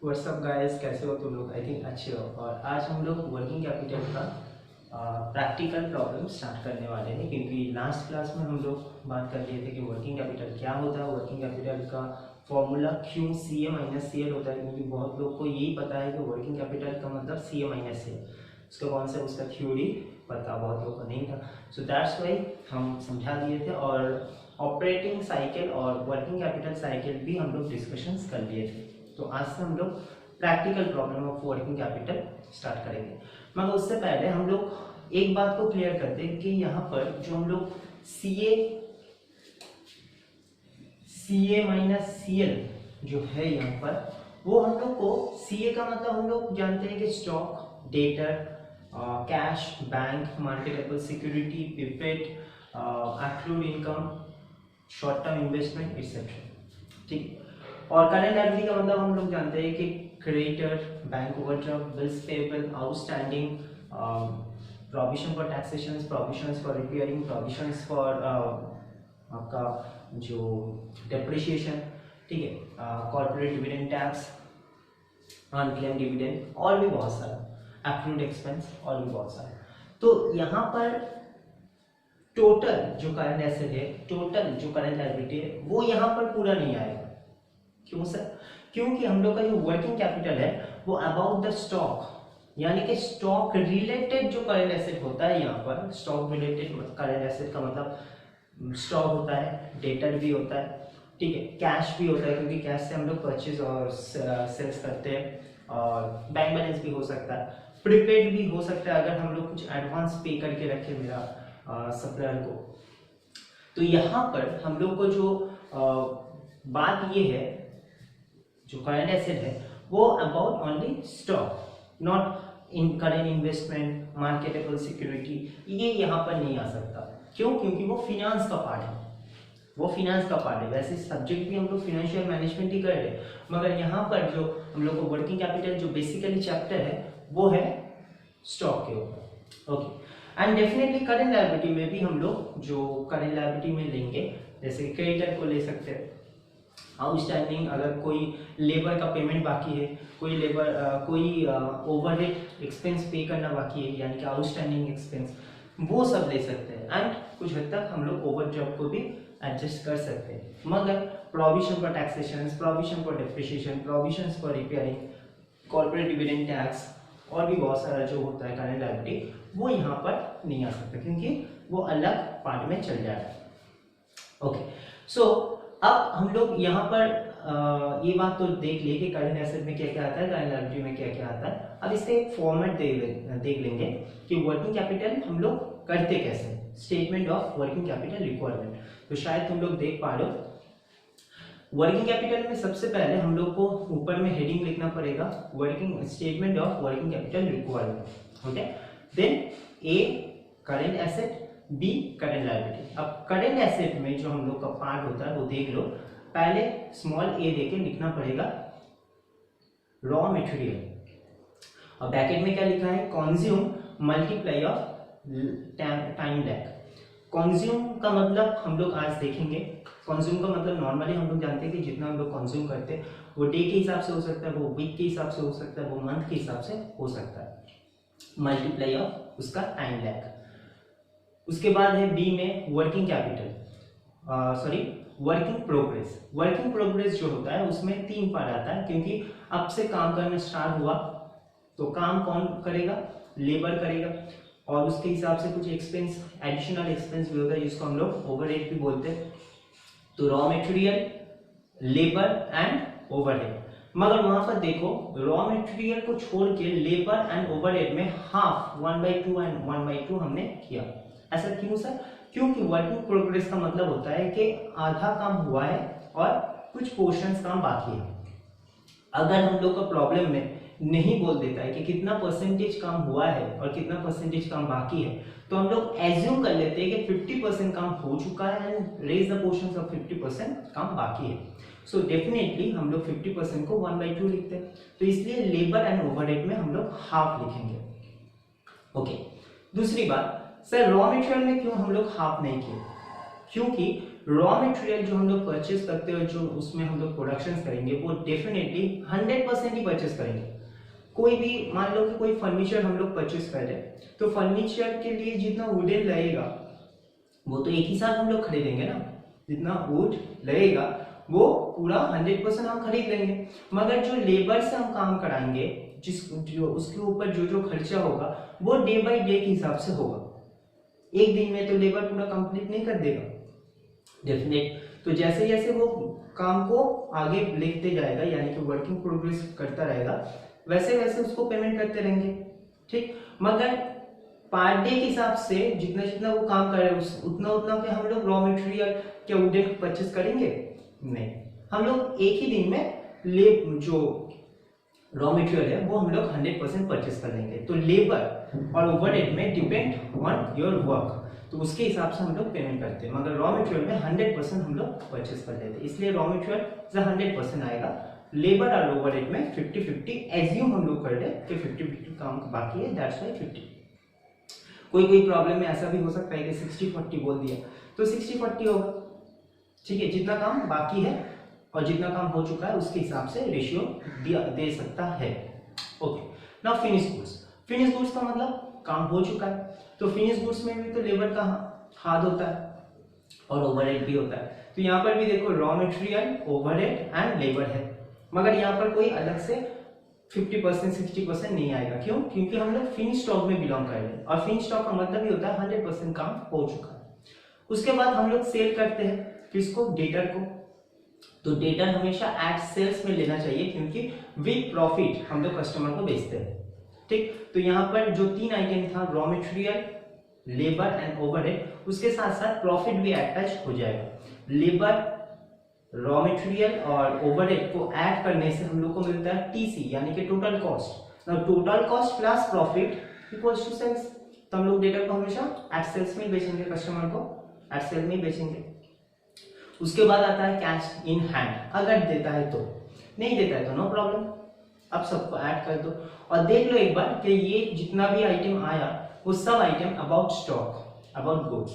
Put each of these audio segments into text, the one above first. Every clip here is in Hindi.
व्हाट्सअप गाइस, कैसे हो तुम लोग? आई थिंक अच्छे हो। और आज हम लोग वर्किंग कैपिटल का प्रैक्टिकल प्रॉब्लम स्टार्ट करने वाले हैं, क्योंकि लास्ट क्लास में हम लोग बात कर लिए थे कि वर्किंग कैपिटल क्या होता है। वर्किंग कैपिटल का फॉर्मूला क्यू सी ए माइनस सी एल होता है, क्योंकि बहुत लोग को यही पता है कि वर्किंग कैपिटल का मतलब सी ए माइनस सी एल, उसका कॉन्सेप्ट, उसका थ्योरी पता बहुत लोगों को नहीं था। सो दैट्स वाई हम समझा दिए थे। और ऑपरेटिंग साइकिल और वर्किंग कैपिटल साइकिल भी हम लोग डिस्कशंस कर लिए थे। तो आज से हम लोग practical problem of working capital start करेंगे। मगर उससे पहले हम लोग एक बात को क्लियर करते हैं कि यहाँ पर जो हम लोग सी ए माइनस सी एल जो है यहाँ पर, वो हम लोग को सी ए का मतलब हम लोग जानते हैं कि stock, debtor, cash, bank, marketable security, pipette, accrued income, short term investment etcetera. ठीक। और करंट लायबिलिटी का मतलब हम लोग जानते हैं कि creditor, bank overdraft, bills payable, outstanding, provision for taxation, provisions for repairing, provisions for आपका जो डेप्रिसिएशन, ठीक है, corporate dividend tax, unclaim dividend, और भी बहुत सारा एक्रूड एक्सपेंस, और भी बहुत सारा। तो यहाँ पर टोटल जो करंट एसेट है, टोटल जो करंट लायबिलिटी है, वो यहाँ पर पूरा नहीं आएगा। क्यों सर? क्योंकि हम लोग का जो वर्किंग कैपिटल है वो अबाउट द स्टॉक, यानी कि स्टॉक रिलेटेड जो करंट एसेट होता है, यहाँ पर स्टॉक रिलेटेड करंट एसेट का मतलब स्टॉक होता है, डेटर भी होता है, ठीक है, कैश भी होता है, क्योंकि कैश से हम लोग परचेज और सेल्स करते हैं, और बैंक बैलेंस भी हो सकता है, प्रीपेड भी हो सकता है अगर हम लोग कुछ एडवांस पे करके रखे मेरा सप्लायर को। तो यहाँ पर हम लोग को जो बात ये है, जो करंट एसेट है वो about only stock, not in current investment, marketable security, ये यहाँ पर नहीं आ सकता। क्यों? क्योंकि वो फिनांस का पार्ट है, वो फिनांस का पार्ट है। वैसे सब्जेक्ट भी हम लोग फिनेंशियल मैनेजमेंट ही कर रहे हैं, मगर यहाँ पर जो हम लोग को वर्किंग कैपिटल जो बेसिकली चैप्टर है वो है स्टॉक के ऊपर। Okay. And definitely current liability में भी हम लोग जो करंट लायबिलिटी में लेंगे, जैसे क्रेडिटर को ले सकते हैं, आउटस्टैंडिंग, अगर कोई लेबर का पेमेंट बाकी है, कोई ओवरहेड एक्सपेंस पे करना बाकी है, यानी कि आउटस्टैंडिंग एक्सपेंस, वो सब ले सकते हैं। एंड कुछ हद तक हम लोग ओवरड्राफ्ट को भी एडजस्ट कर सकते हैं। मगर provision for taxation, provision for depreciation, provision for repairing, corporate dividend tax, और भी बहुत सारा जो होता है करंट लायबिलिटी, वो यहाँ पर नहीं आ सकता, क्योंकि वो अलग पार्ट में चल जाएगा। ओके। सो अब हम लोग यहाँ पर ये बात तो देख लिए कि करंट एसेट में क्या क्या आता है, करंट लायबिलिटी में क्या क्या आता है। अब इसका एक फॉर्मेट देख लेंगे कि वर्किंग कैपिटल हम लोग करते कैसे, statement of working capital requirement. तो शायद तुम लोग देख पा रहे हो, वर्किंग कैपिटल में सबसे पहले हम लोग को ऊपर में हेडिंग लिखना पड़ेगा, working statement of working capital requirement. Okay. Then A current asset, B current liability. अब करंट एसेट में जो हम लोग का पार्ट होता है वो देख लो, पहले स्मॉल ए देके लिखना पड़ेगा रॉ मटेरियल, और ब्रैकेट में क्या लिखा है, consume multiply of time lag. Consume का मतलब हम लोग आज देखेंगे। कंज्यूम का मतलब नॉर्मली हम लोग जानते हैं कि जितना हम लोग कंज्यूम करते हैं वो डे के हिसाब से हो सकता है, वो वीक के हिसाब से हो सकता है, वो मंथ के हिसाब से हो सकता है, मल्टीप्लाई ऑफ उसका टाइम लैग। उसके बाद है बी में working capital, working progress. Working progress जो होता है उसमें 3 पार्ट आता है, क्योंकि अब से काम करना स्टार्ट हुआ तो काम कौन करेगा, लेबर करेगा, और उसके हिसाब से कुछ एक्सपेंस, एडिशनल एक्सपेंस भी होता है जिसको हम लोग ओवरहेड भी बोलते हैं। तो raw material, labour and overhead. मगर वहां पर देखो, रॉ मटेरियल को छोड़ के लेबर एंड ओवरहेड में हाफ 1/2 एंड 1/2 हमने किया। ऐसा क्यों सर? क्योंकि वर्किंग प्रोग्रेस का मतलब होता है कि आधा काम हुआ है और कुछ पोर्शंस काम बाकी है। अगर हम लोग का प्रॉब्लम में नहीं बोल देता है कि कितना परसेंटेज काम हुआ है और कितना परसेंटेज काम बाकी है, तो हम लोग एज्यूम कर लेते हैं कि 50% काम हो चुका है and raise the portions of 50% काम बाकी है। सो डेफिनेटली हम लोग 50% को 1/2 लिखते हैं, तो इसलिए लेबर एंड ओवरहेड में हम लोग हाफ लिखेंगे। ओके। दूसरी बात, सर रॉ मटेरियल में क्यों हम लोग हाफ नहीं किए? क्योंकि रॉ मटेरियल जो हम लोग परचेस करते हैं, जो उसमें हम लोग प्रोडक्शन करेंगे, वो डेफिनेटली 100% ही परचेस करेंगे। कोई भी मान लो कि कोई फर्नीचर हम लोग परचेस कर रहे हैं, तो फर्नीचर के लिए जितना वुडन लगेगा वो तो एक ही साथ हम लोग खरीदेंगे ना, जितना वुड लगेगा वो पूरा 100% हम खरीद लेंगे। मगर जो लेबर से हम काम कराएंगे, जो उसके ऊपर जो जो खर्चा होगा वो डे बाय डे के हिसाब से होगा। एक दिन में तो लेबर पूरा कंप्लीट नहीं कर देगा डेफिनेट। तो जैसे जैसे वो काम को आगे लेते जाएगा, यानी कि वर्किंग प्रोग्रेस करता रहेगा, वैसे वैसे उसको पेमेंट करते रहेंगे, ठीक। मगर पर डे के हिसाब से जितना जितना वो काम कर रहे हैं उतना उतना पे हम लोग रॉ मटेरियल क्या वुडन परचेस करेंगे? नहीं, हम लोग एक ही दिन में जो रॉ मटेरियल है वो हम लोग 100% परचेस कर लेंगे। तो लेबर और ओवरहेड में डिपेंड ऑन योर वर्क, तो उसके हिसाब से हम लोग पेमेंट करते हैं। मगर रॉ मटेरियल में 100% हम लोग परचेस कर लेते हैं, इसलिए रॉ मटेरियल 100% आएगा। लेबर और ओवरहेड में 50-50 एज्यूम हम लोग कर रहे हैं कि 50-50 काम बाकी है, दैट्स व्हाई 50। कोई प्रॉब्लम में ऐसा भी हो सकता है कि 60-40 बोल दिया, तो 60-40 होगा, ठीक है। जितना काम बाकी है और जितना काम हो चुका है उसके हिसाब से रेशियो दे सकता है। Okay, now finish goods. Finish goods का मतलब काम हो चुका है, तो फिनिश गुड्स में भी तो लेबर का हाथ होता है और ओवरहेड भी होता है। तो यहाँ पर भी देखो raw material, overhead and labour है, मगर यहाँ पर कोई अलग से 50% 60% नहीं आएगा। क्यों? क्योंकि हम लोग फिनिश स्टॉक में बिलोंग कर रहे हैं, और फिनिश स्टॉक का मतलब ही होता है 100% काम हो चुका है। उसके बाद हम लोग सेल करते हैं किसको? डेटर को। तो डेटर हमेशा एट सेल्स में लेना चाहिए, क्योंकि विद प्रॉफिट हम लोग कस्टमर को बेचते हैं, ठीक। तो यहाँ पर जो 3 आइटम था, raw material, labour and overhead, उसके साथ साथ प्रॉफिट भी अटैच हो जाएगा। लेबर, रॉ मटेरियल और ओवरहेड को ऐड करने से हम लोग को मिलता है टीसी, यानी कि total cost. Now total cost plus profit equals to sales. तो हम लोग डेटा को हमेशा एट सेल्स में बेचेंगे, कस्टमर को एट सेल में बेचेंगे। उसके बाद आता है कैश इन हैंड, अगर देता है तो, नहीं देता है तो नो प्रॉब्लम, अब सबको ऐड कर दो। और देख लो एक बार कि ये जितना भी आइटम आया वो सब item about stock, about goods,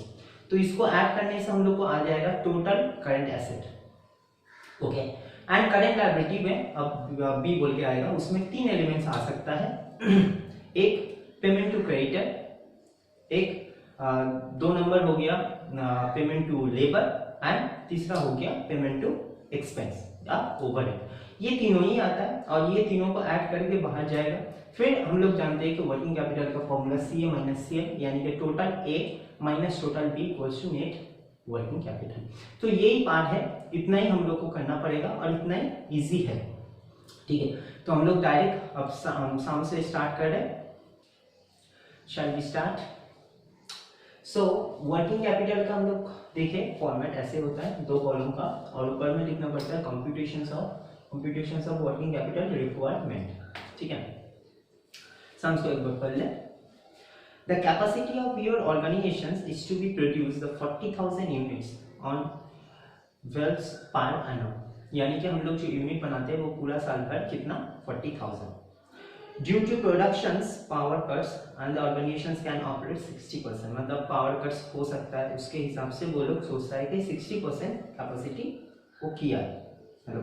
तो इसको ऐड करने से हम लोग को आ जाएगा total current asset. Okay, and current liability में अब बी बोल के आएगा, उसमें 3 एलिमेंट्स आ सकता है। एक पेमेंट टू क्रेडिटर, एक 2 नंबर हो गया पेमेंट टू लेबर, एंड तीसरा हो गया पेमेंट टू एक्सपेंस या ओवरहेड। ये तीनों ही आता है और ये तीनों को ऐड करके बाहर जाएगा। फिर हम लोग जानते हैं कि वर्किंग कैपिटल का फॉर्मूला CA माइनस CL, यानी कि total A minus total B equals to net working capital. तो यही पार्ट है, इतना ही हम लोग को करना पड़ेगा और इतना ही इजी है, ठीक है। तो हम लोग डायरेक्ट अब साम से स्टार्ट कर रहे हैं। Shall we start? So working capital का हम लोग देखें फॉर्मेट ऐसे होता है, 2 कॉलम का, और ऊपर में लिखना पड़ता है computations of working capital requirement, ठीक है। सम्स को एक बार पढ़ ले। The capacity of your organizations is to be produce the 40,000 units on wells per annum, यानी कि हम लोग जो यूनिट बनाते हैं वो पूरा साल भर कितना? 40,000। Due to productions power cuts and the organizations can operate 60%, मतलब पावर कट्स हो सकता है, उसके हिसाब से वो लोग सोचता है कि 60% कैपेसिटी वो किया है, हेलो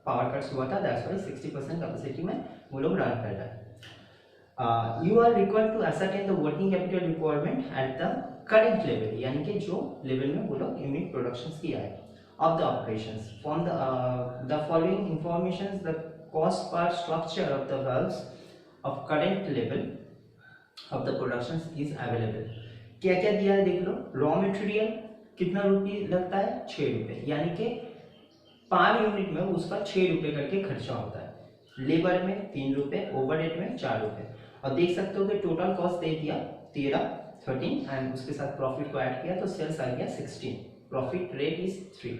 पावर कट्स हुआ था, दैट्स व्हाई 60% कैपेसिटी में वो लोग रन कर रहा है। You are required to ascertain the working capital requirement at the current level, यानी कि जो लेवल में वो लोग यूनिट प्रोडक्शंस किया है of the operations. From the following informations, the cost per structure of the valves of current level of the productions is available. क्या क्या दिया है देख लो। रॉ मटेरियल कितना रुपये लगता है? 6 रुपये, यानी कि पर यूनिट में उसका 6 रुपये करके खर्चा होता है। लेबर में 3 रुपये, ओवरहेड में 4 रुपये, और देख सकते हो कि टोटल कॉस्ट दे दिया 13 एंड उसके साथ प्रॉफिट को ऐड किया तो सेल्स आ गया 16, प्रॉफिट रेट इज 3।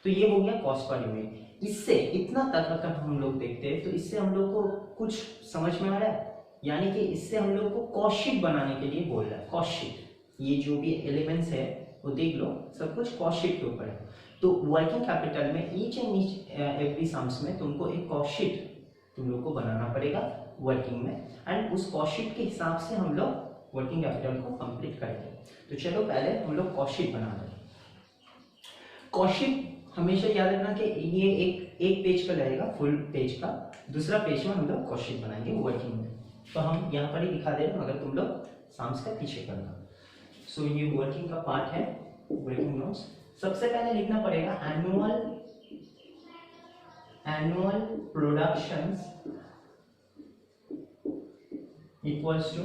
तो ये हो गया कॉस्ट पर यूनिट। इससे इतना तक अगर हम लोग देखते हैं तो इससे हम लोग को कुछ समझ में आ रहा है, यानी कि इससे हम लोग को कॉस्ट शीट बनाने के लिए बोल रहा है। कॉस्ट शीट, ये जो भी एलिमेंट्स है वो देख लो, सब कुछ कॉस्ट शीट के ऊपर है। तो वर्किंग कैपिटल में ईच एंड एवरी सम्स में तुमको एक कॉस्ट शीट तुम लोग को बनाना पड़ेगा वर्किंग में, एंड उस कॉस्ट शीट के हिसाब से हम लोग वर्किंग कैपिटल को कंप्लीट करेंगे। तो चलो पहले हम लोग कॉस्ट शीट बना लें। कौशिक हमेशा याद रखना कि ये एक पेज का रहेगा, फुल पेज का, दूसरा पेज में हम लोग कौशिक बनाएंगे वर्किंग में। तो हम यहाँ पर ही दिखा दे रहे हैं, मगर तुम लोग साम्स का पीछे करना। सो ये वर्किंग का पार्ट है, वर्किंग नोट्स। सबसे पहले लिखना पड़ेगा annual productions equals to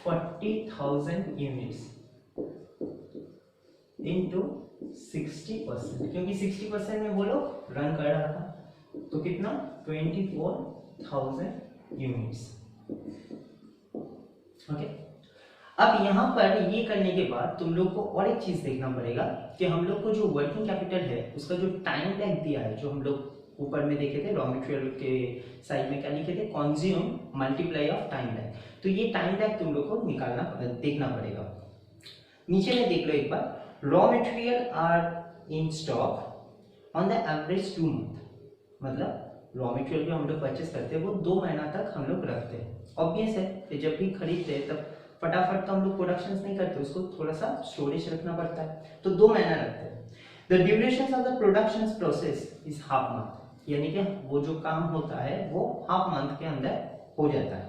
40,000 units into 60%, क्योंकि 60% में वो लोग रन कर रहा था, तो कितना 24,000 यूनिट्स। ओके, अब यहाँ पर ये करने के बाद तुम लोग को और एक चीज देखना पड़ेगा कि हम लोग को जो वर्किंग कैपिटल है उसका जो टाइम लैग दिया है, जो हम लोग ऊपर में देखे थे रॉ मटेरियल के साइड में क्या लिखे थे, consume multiply of time lag. तो ये टाइम लैग तुम लोग को निकालना देखना पड़ेगा। नीचे में देख लो एक बार, raw material are in stock on the average 2 month, मतलब रॉ मटेरियल जो हम लोग परचेस करते हैं वो 2 महीना तक हम लोग रखते हैं। ऑब्वियस है कि जब भी खरीदते हैं तब फटाफट तो हम लोग प्रोडक्शन नहीं करते, उसको थोड़ा सा स्टोरेज रखना पड़ता है, तो 2 महीना रखते हैं। The duration of the production process is half month, यानी कि वो जो काम होता है वो हाफ मंथ के अंदर हो जाता है।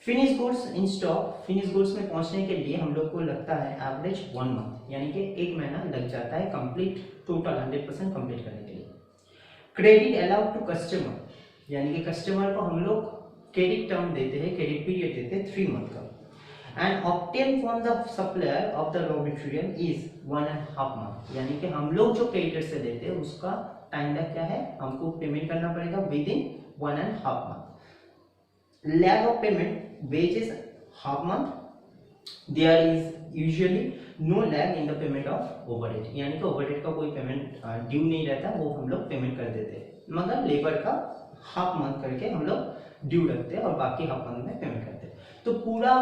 Finish goods in stock, finish goods में पहुंचने के लिए हम लोग को लगता है एवरेज 1 मंथ, यानी कि 1 महीना लग जाता है कंप्लीट, टोटल 100% कंप्लीट करने के लिए। क्रेडिट अलाउड टू कस्टमर, यानी कि कस्टमर को हम लोग क्रेडिट टर्म देते हैं, क्रेडिट पीरियड देते हैं 3 मंथ का। And obtain from the supplier of the raw material is 1.5 month, यानी कि हम लोग जो क्रेडिटर से लेते हैं उसका टाइम लैग क्या है, हमको पेमेंट करना पड़ेगा with in 1.5 month. Lag of payment wages half month, there is usually no lag in the payment of overhead, यानी कि ओवरहेड का कोई पेमेंट ड्यू नहीं रहता, वो हम लोग पेमेंट कर देते हैं, मगर लेबर का हाफ मंथ करके हम लोग ड्यू रखते हैं और बाकी हाफ मंथ में पेमेंट करते हैं। तो पूरा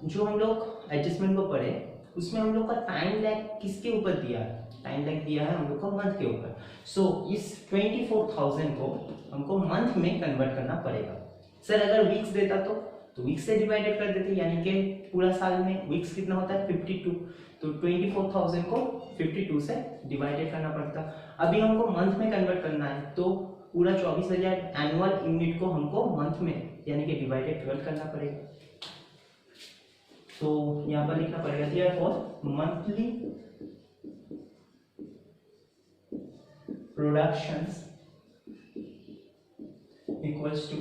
जो हम लोग एडजस्टमेंट को पढ़े उसमें हम लोग का टाइम लैग किसके ऊपर दिया है, टाइम लैग दिया है हम लोग को मंथ के ऊपर। सो इस 24,000 को हमको मंथ में कन्वर्ट करना पड़ेगा। सर अगर वीक्स देता तो वीक्स से डिवाइडेड कर देते, यानी कि पूरा साल में वीक्स कितना होता है 52, तो 24,000 को 52 से डिवाइडेड करना पड़ता। अभी हमको मंथ में कन्वर्ट करना है, तो पूरा 24,000 एनुअल यूनिट को हमको मंथ में यानी कि डिवाइडेड 12 करना पड़ेगा। तो यहाँ पर लिखना पड़ेगा therefore monthly productions equals to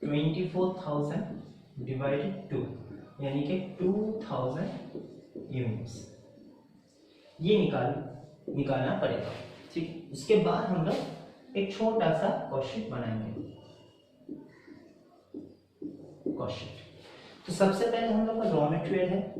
24,000 divided 2, यानी कि 2,000 यूनिट्स, ये निकालना पड़ेगा। ठीक, उसके बाद हम लोग एक छोटा सा क्वेश्चन बनाएंगे, क्वेश्चन। तो सबसे पहले हम लोग का रॉ मटेरियल है,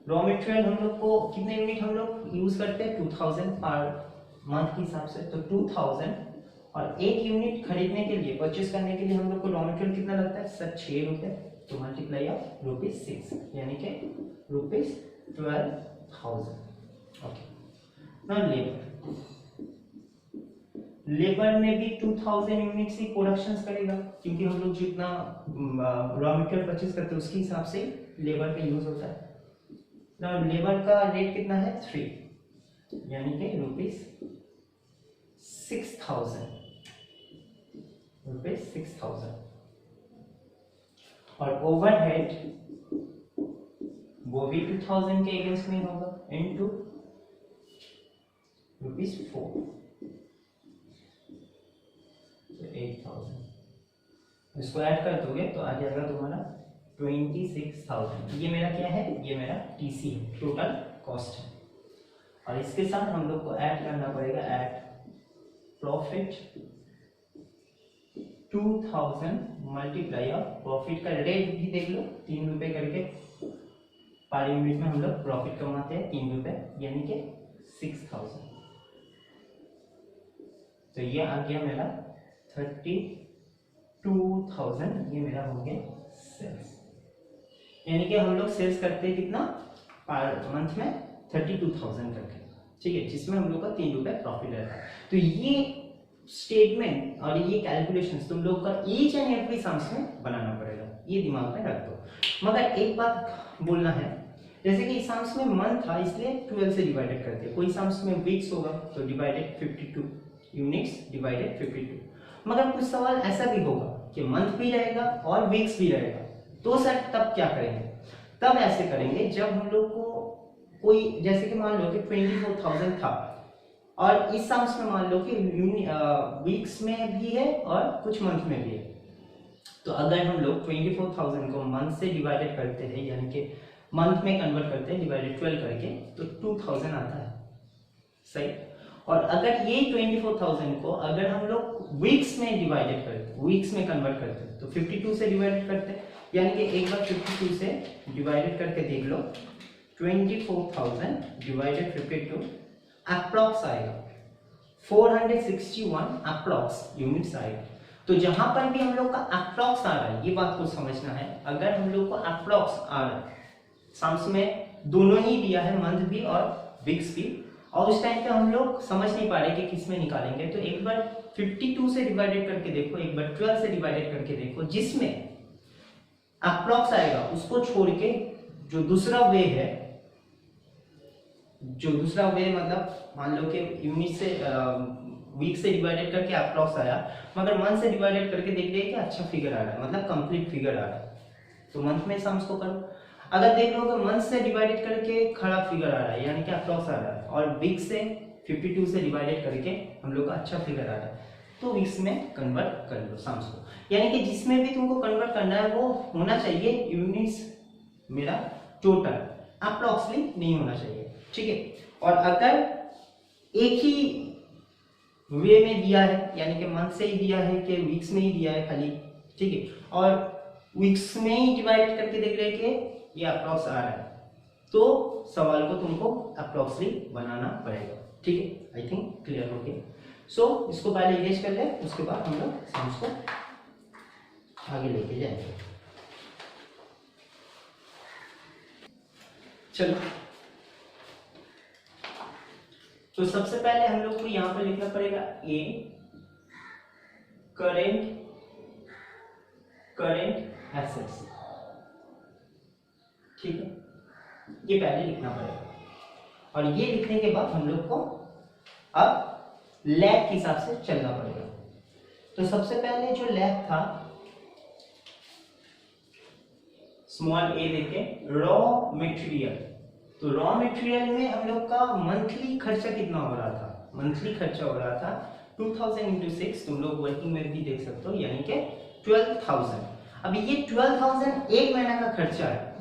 रॉ मटेरियल हम लोग को कितने यूनिट हम लोग यूज करते हैं 2000 पर मंथ के हिसाब से, तो 2000 और 1 यूनिट खरीदने के लिए, परचेस करने के लिए हम लोग को रॉ मटेरियल कितना लगता है सर 6 रुपए, तो मल्टीप्लाई ऑफ ₹6, यानी कि ₹12,000। ओके, नाउ लेबर में भी 2000 यूनिट्स ही प्रोडक्शन करेगा, क्योंकि हम लोग जितना रॉ मटेरियल परचेस करते हैं उसके हिसाब से लेबर का यूज होता है। नाउ लेबर का रेट कितना है 3, यानी कि ₹6,000 और ओवरहेड वो भी 2000 के अगेंस्ट में होगा इनटू ₹4, तो 8000। इसको ऐड कर दोगे तो आ जाएगा तुम्हारा 26,000। ये मेरा क्या है, ये मेरा टीसी है, टोटल कॉस्ट है। और इसके साथ हम लोग को ऐड करना पड़ेगा, add profit 2000 multiply of profit का रेट भी देख लो 3 रुपए करके पर यूनिट में हम लोग प्रॉफिट कमाते हैं 3 रुपए, यानी कि 6000। तो ये आ गया मेरा 32,000, ये मेरा हो गया सेल्स, यानी कि हम लोग सेल्स करते हैं कितना पर मंथ में 32,000 करके, ठीक है, जिसमें हम लोग का 3 रुपए प्रॉफिट रहता है। तो ये स्टेटमेंट और ये कैलकुलेशंस तुम लोग का ईच एंड एवरी सम्स में बनाना पड़ेगा, ये दिमाग में रख दो। मगर एक बात बोलना है जैसे कि इस में मंथ था इसलिए 12 से डिवाइडेड करते हैं, कोई सम्स में वीक्स होगा तो डिवाइडेड 52 यूनिट्स डिवाइडेड 52। मगर कुछ सवाल ऐसा भी होगा कि मंथ भी रहेगा और वीक्स भी रहेगा, तो सर तब क्या करेंगे? तब ऐसे करेंगे जब हम लोग को कोई, जैसे कि मान लो कि 24,000 था और इस सम्स में मान लो कि वीक्स में भी है और कुछ मंथ में भी है, तो अगर हम लोग 24,000 को मंथ से डिवाइडेड करते हैं, यानी कि मंथ में कन्वर्ट करते हैं डिवाइडेड 12 करके, तो 2000 आता है, सही। और अगर ये 24,000 को अगर हम लोग वीक्स में डिवाइडेड करते, वीक्स में कन्वर्ट करते हैं, तो 52 से डिवाइडेड करते हैं, यानी कि एक बार 52 से डिवाइडेड करके देख लो, 24,000 डिवाइडेड 52 अप्रॉक्स आएगा 461 अप्रॉक्स यूनिट्स आएगा। तो जहां पर भी हम लोग का अप्रॉक्स आ रहा है, ये बात को समझना है, अगर हम लोग को अप्रॉक्स आ रहा है, सम्स में दोनों ही दिया है, मंथ भी और वीक्स भी, और उस टाइम पे हम लोग समझ नहीं पा रहे कि किस में निकालेंगे, तो एक बार 52 से डिवाइडेड करके देखो, एक बार 12 से डिवाइडेड करके देखो, जिसमें अप्रॉक्स आएगा उसको छोड़ के जो दूसरा वे है, जो दूसरा वे मतलब मान लो कि यूनिट से वीक से डिवाइडेड करके अप्रॉक्स आया, मगर मंथ से डिवाइडेड करके देख लिया कि अच्छा फिगर आ रहा है, मतलब कंप्लीट फिगर आ रहा है, तो मंथ में सम्स को करो। अगर देख लो कि मंथ से डिवाइडेड करके खराब फिगर आ रहा है, यानी कि अप्रॉक्स आ रहा है, और वीक से 52 से डिवाइडेड करके हम लोग का अच्छा फिगर आ रहा है, तो वीक्स में कन्वर्ट कर लो सम्स को, यानी कि जिसमें भी तुमको कन्वर्ट करना है वो होना चाहिए यूनिट्स मेरा टोटल, अप्रॉक्सली नहीं होना चाहिए, ठीक है। और अगर एक ही वे में दिया है, यानी कि मंथ से ही दिया है कि वीक्स में ही दिया है खाली, ठीक है, और वीक्स में ही डिवाइड करके देख रहे कि ये अप्रॉक्स आ रहा है, तो सवाल को तुमको अप्रॉक्सली बनाना पड़ेगा, ठीक है। आई थिंक क्लियर हो गया। सो इसको पहले इरेज कर ले, उसके बाद हम लोग सम्स को आगे लेके जाएंगे। चलो, तो सबसे पहले हम लोग को यहां पर लिखना पड़ेगा ए करेंट एसेट्स, ठीक है, ये पहले लिखना पड़ेगा। और ये लिखने के बाद हम लोग को अब लैग के हिसाब से चलना पड़ेगा। तो सबसे पहले जो लैग था, स्मॉल ए देखे, रॉ मटेरियल, तो रॉ मटेरियल में हम लोग का मंथली खर्चा कितना हो रहा था? मंथली खर्चा हो रहा था 2000 इंटू 6, तुम लोग वर्किंग में भी देख सकते हो, यानी कि 12,000। अभी ये 12,000 एक महीना का खर्चा है,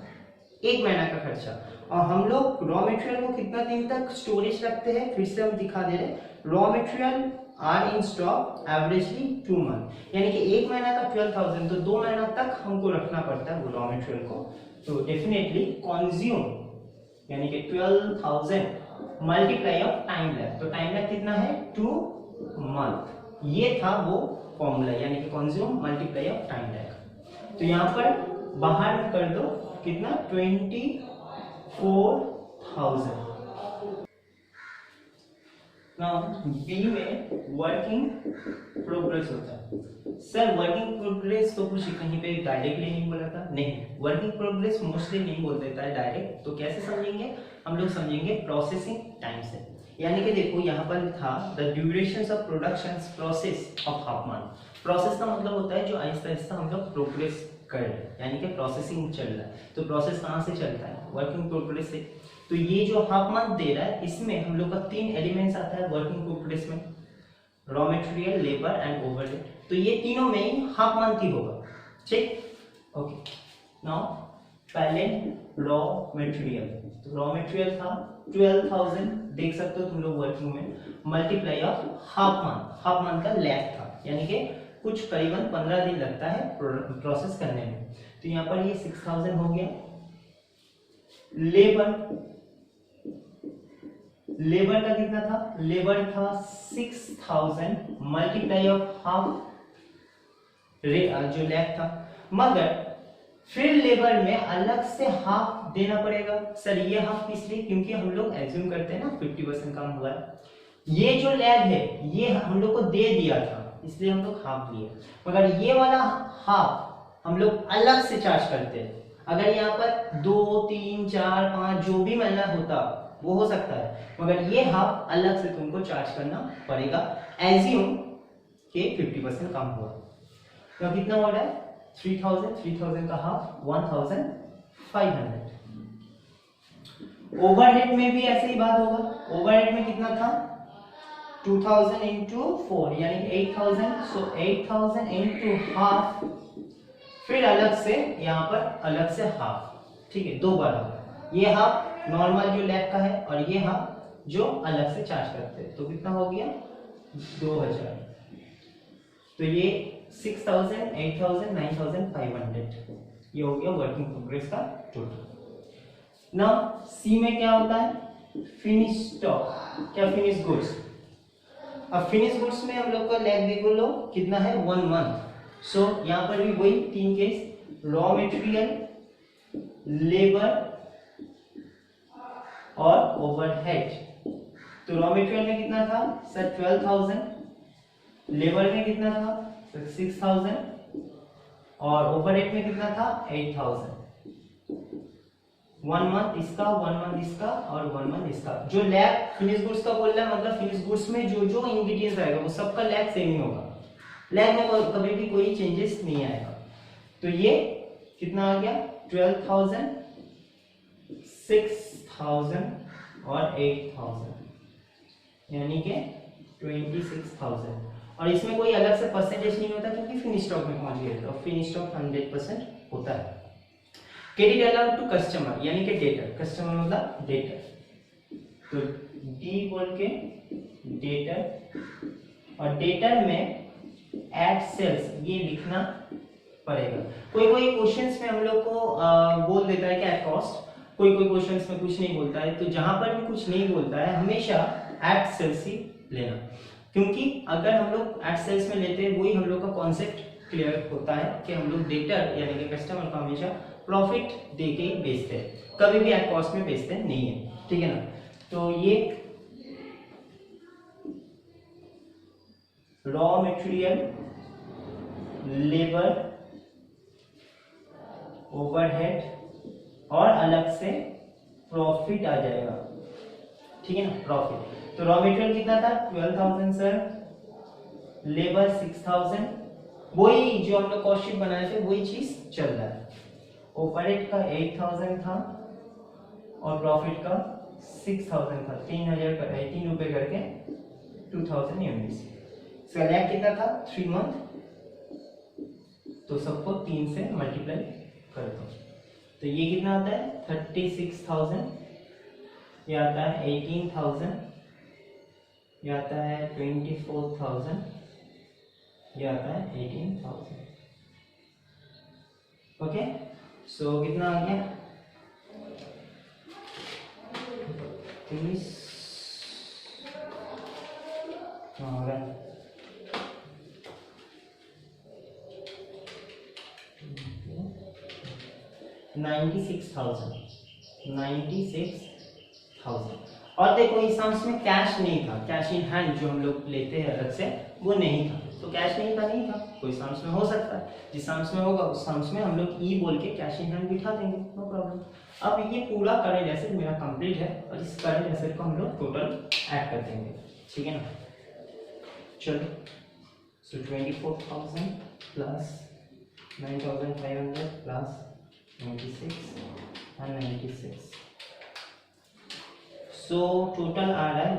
एक महीना का खर्चा, और हम लोग रॉ मटेरियल को कितना दिन तक स्टोरेज रखते हैं, फिर से हम दिखा दे रहे, raw material are in stock averagely 2 month, यानी कि एक महीना का 12,000, तो 2 महीना तक हमको रखना पड़ता है वो रॉ मटेरियल को। तो डेफिनेटली कंज्यूम, यानी कि 12,000 मल्टीप्लाई ऑफ टाइम लैग, तो टाइम लैग कितना है 2 मंथ, ये था वो फॉर्मूला, यानी कि consume multiply of time lag. तो यहाँ पर बाहर कर दो कितना, 24,000। नाउ बी में वर्किंग प्रोग्रेस होता है। सर वर्किंग प्रोग्रेस तो कुछ कहीं पे डायरेक्टली नहीं बोला था, नहीं, वर्किंग प्रोग्रेस मोस्टली नहीं बोल देता है डायरेक्ट, तो कैसे समझेंगे हम लोग? समझेंगे प्रोसेसिंग टाइम से, यानी कि देखो यहाँ पर था the duration of production process of Hopman. Process का मतलब होता है जो आहिस्ता आहिस्ता हम लोग प्रोग्रेस कर रहे हैं, यानी कि प्रोसेसिंग चल रहा है। तो प्रोसेस कहाँ से चलता है? वर्किंग प्रोग्रेस से। तो ये जो हाफ मंथ दे रहा है, इसमें हम लोग का 3 एलिमेंट्स आता है वर्किंग प्रोग्रेस में, raw material, labour and overhead. तो ये तीनों में ही हाफ मंथ ही होगा, ठीक, ओके। नाउ पहले रॉ मटेरियल, तो रॉ मटेरियल था 12,000, देख सकते हो तुम लोग वर्किंग में, मल्टीप्लाई ऑफ हाफ मंथ का लैग था, यानी कि कुछ करीबन 15 दिन लगता है प्रोसेस करने में। तो यहाँ पर ये 6,000 हो गया। लेबर का कितना था? लेबर था 6,000 मल्टीप्लाई ऑफ हाफ जो लैग था, मगर फिर लेबर में अलग से हाफ देना पड़ेगा। सर ये हाफ इसलिए क्योंकि हम लोग एज्यूम करते हैं ना 50% काम हुआ है, ये जो लैग है ये हम लोग को दे दिया था, इसलिए हम लोग हाफ लिए, मगर ये वाला हाफ हम लोग अलग से चार्ज करते हैं, अगर यहाँ पर 2 3 4 5 जो भी महीना होता वो हो सकता है, मगर ये हाफ अलग से तुमको चार्ज करना पड़ेगा। एज्यूम कि 50% कम हुआ तो कितना हो रहा है 3000 का हाफ 1500। ओवरहेड में भी ऐसे ही बात होगा। ओवरहेड में कितना था 2000 इंटू 4 यानी 8000, सो 8000 इंटू हाफ, फिर अलग से यहाँ पर अलग से हाफ, ठीक है, दो बार होगा। ये हाफ नॉर्मल जो लैब का है और ये हाफ जो अलग से चार्ज करते हैं, तो कितना हो गया 2000। तो ये 6000 8000 9500 ये हो गया वर्किंग प्रोग्रेस का टोटल। ना सी में क्या होता है फिनिश स्टॉक, क्या फिनिश गुड्स। अब फिनिश गुड्स में हम लोग का लैब देखो लो कितना है 1 मंथ। सो यहाँ पर भी वही 3 केस, रॉ मटेरियल, लेबर और ओवरहेड। तो रॉ मटेरियल में कितना था सर 12000, लेबर में कितना था सर 6000 और ओवरहेड में कितना था 8000। 1 मंथ इसका, 1 मंथ इसका और 1 मंथ इसका। जो लैब फिनिश गुड्स का बोल रहा है मतलब फिनिश गुड्स में जो जो इंग्रेडिएंट्स आएगा वो सबका लैब सेम ही होगा, लैब में कभी भी कोई चेंजेस नहीं आएगा। तो ये कितना आ गया 12000, 6000 और 8000 यानी कि 26000। और इसमें कोई अलग से परसेंटेज नहीं होता क्योंकि फिनिश स्टॉक में पहुंच गया तो फिनिश स्टॉक 100% होता है। क्रेडिट अलाउड टू कस्टमर यानी कि डेटर, कस्टमर मतलब डेटर, तो डी बोल के डेटर, और डेटर में एट सेल्स ये लिखना पड़ेगा। कोई कोई क्वेश्चंस में हम लोग को बोल देता है कि एट कॉस्ट, कोई कोई क्वेश्चंस में कुछ नहीं बोलता है। तो जहां पर भी कुछ नहीं बोलता है हमेशा एट सेल्स ही लेना, क्योंकि अगर हम लोग एट सेल्स में लेते हैं वही हम लोग का कॉन्सेप्ट क्लियर होता है कि हम लोग डेटर यानी कि कस्टमर को हमेशा प्रॉफिट देके बेचते हैं, कभी भी एट कॉस्ट में बेचते नहीं है, ठीक है ना। तो ये रॉ मटेरियल, लेबर, ओवरहेड और अलग से प्रॉफिट आ जाएगा, ठीक है ना, प्रॉफिट। तो रॉ मटेरियल कितना था 12000 सर, लेबर 6000, वही जो हम लोग कॉस्ट शीट बनाए थे वही चीज चल रहा है। ओवरहेड का 8000 था और प्रॉफिट का 6000 था, 3000 का 3 रुपए करके 2000 यूनिट्स। इसका लैब कितना था 3 मंथ, तो सबको 3 से मल्टीप्लाई कर दो तो ये कितना आता है 36000, ये आता है 18000, ये आता है 24000, ये आता है 18000। ओके, सो कितना आ गया 30 96,000। और देखो इस सम्स में कैश नहीं था, कैश इन हैंड जो हम लोग लेते हैं अलग से वो नहीं था, तो कैश नहीं था कोई सम्स में हो सकता है, जिस सम्स में होगा उस सम्स में हम लोग ई बोल के कैश इन हैंड बिठा देंगे, नो प्रॉब्लम। अब ये पूरा करंट एसेट मेरा कंप्लीट है और इस करंट एसेट को हम लोग टोटल ऐड कर देंगे, ठीक है ना। चलो, so 24,000 plus 9,500 plus 96 and 96, so total आ रहा है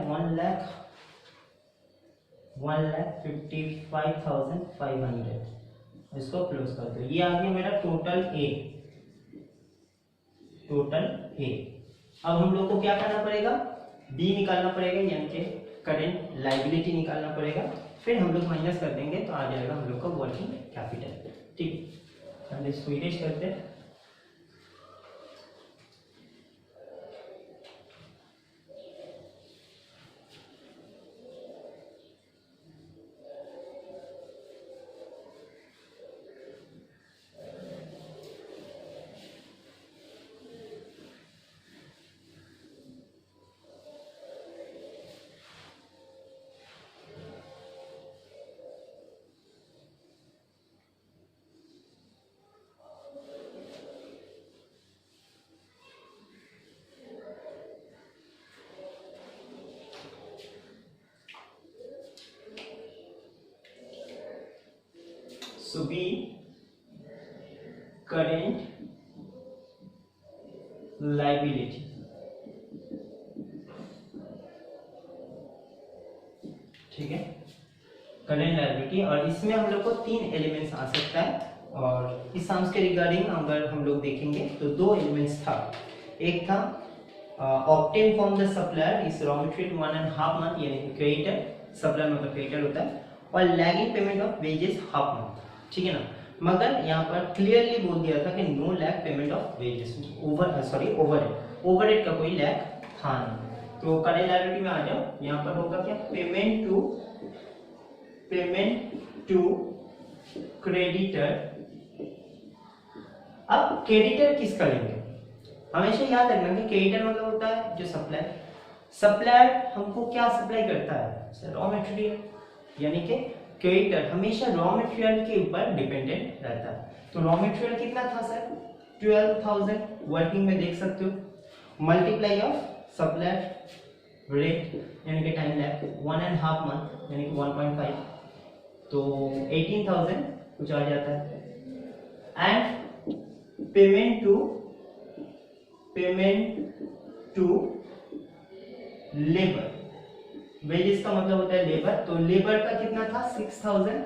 1,55,500। इसको क्लोज कर दो, ये आ गया मेरा टोटल ए। अब हम लोग को क्या करना पड़ेगा बी निकालना पड़ेगा यानी कि करेंट लायबिलिटी निकालना पड़ेगा, फिर हम लोग माइनस कर देंगे तो आ जाएगा हम लोग का वर्किंग कैपिटल, ठीक। हम इसको इरेज करते हैं। सो बी करेंट लायबिलिटी, ठीक है, करेंट लायबिलिटी। और इसमें हम लोग को 3 एलिमेंट्स आ सकता है, और इस सम्स के रिगार्डिंग अगर हम लोग देखेंगे तो 2 एलिमेंट्स था। एक था ऑब्टेन फ्रॉम द सप्लायर इस रॉ मटेरियल 1.5 मंथ, यानी क्रेडिटर, सप्लायर मतलब क्रेडिटर होता है, और lagging payment of wages half month, ठीक है ना। मगर यहाँ पर क्लियरली बोल दिया था कि no lag payment of wages, overhead का कोई लैग था नहीं। तो करेंट लायबिलिटी में आ जाओ, यहाँ पर होगा क्या, पेमेंट टू क्रेडिटर। अब क्रेडिटर किसका लेंगे, हमेशा याद रखना कि क्रेडिटर मतलब होता है जो सप्लायर हमको क्या सप्लाई करता है, रॉ मटेरियल, यानी कि क्रेडिटर हमेशा रॉ मटेरियल के ऊपर डिपेंडेंट रहता है। तो रॉ मटेरियल कितना था सर, 12,000, वर्किंग में देख सकते हो, मल्टीप्लाई ऑफ सप्लायर रेट यानी कि टाइम लैग 1.5 मंथ यानी कि 1.5, तो 18,000 कुछ आ जाता है। And payment to labour, wages का मतलब होता है लेबर, तो लेबर का कितना था 6,000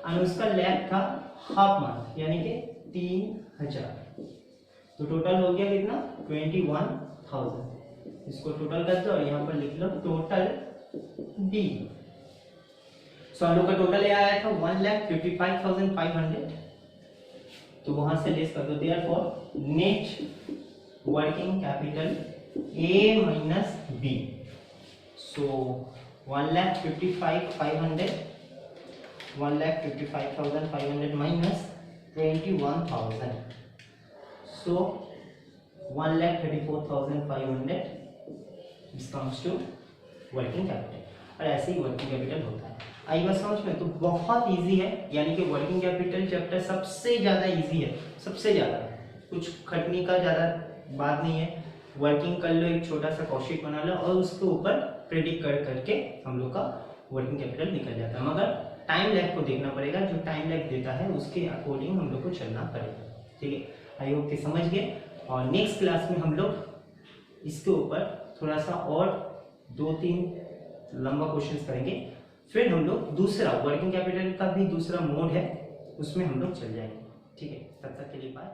और उसका लैग था हाफ मंथ यानी कि 3,000, तो टोटल हो गया कितना 21,000। इसको टोटल कर दो और यहाँ पर लिख लो टोटल डी। सो हम लोग का टोटल आया था 1,55,500, तो वहां से लेस कर दो, therefore net working capital A minus B. So 1,55,500, 1,55,500 minus 21,000, so 1,34,500 this comes to working capital. और ऐसे ही वर्किंग कैपिटल होता है। आई बात समझ में, तो बहुत इजी है, यानी कि वर्किंग कैपिटल चैप्टर सबसे ज्यादा इजी है, सबसे ज्यादा, कुछ खटनी का ज्यादा बात नहीं है। वर्किंग कर लो, एक छोटा सा कॉस्टशीट बना लो और उसके ऊपर प्रेडिक्ट करके हम लोग का वर्किंग कैपिटल निकल जाता है। मगर टाइम लैग को देखना पड़ेगा, जो टाइम लैग देता है उसके अकॉर्डिंग हम लोग को चलना पड़ेगा, ठीक है। आई होप कि समझ गए, और नेक्स्ट क्लास में हम लोग इसके ऊपर थोड़ा सा और 2-3 लंबा क्वेश्चंस करेंगे, फिर हम लोग दूसरा वर्किंग कैपिटल का भी दूसरा मोड है उसमें हम लोग चल जाएंगे, ठीक है। तब तक के लिए बाय।